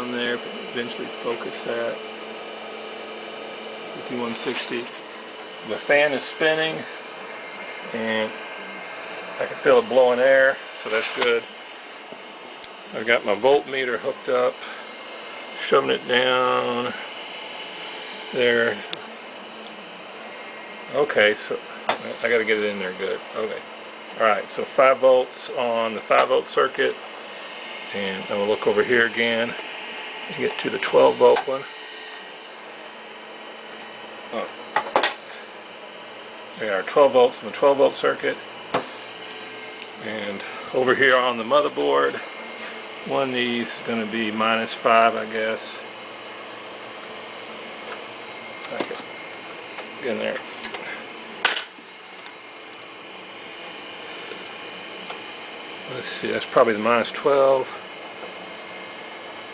down there, if it eventually focus that. 5160. The fan is spinning and I can feel it blowing air, so that's good. I've got my voltmeter hooked up, shoving it down there. Okay, so I got to get it in there good. Okay. Alright, so 5 volts on the 5-volt circuit, and I'm going to look over here again and get to the 12-volt one. Oh. There are 12 volts on the 12-volt circuit, and over here on the motherboard, one of these is going to be -5, I guess. Okay. Get in there. Let's see, that's probably the -12.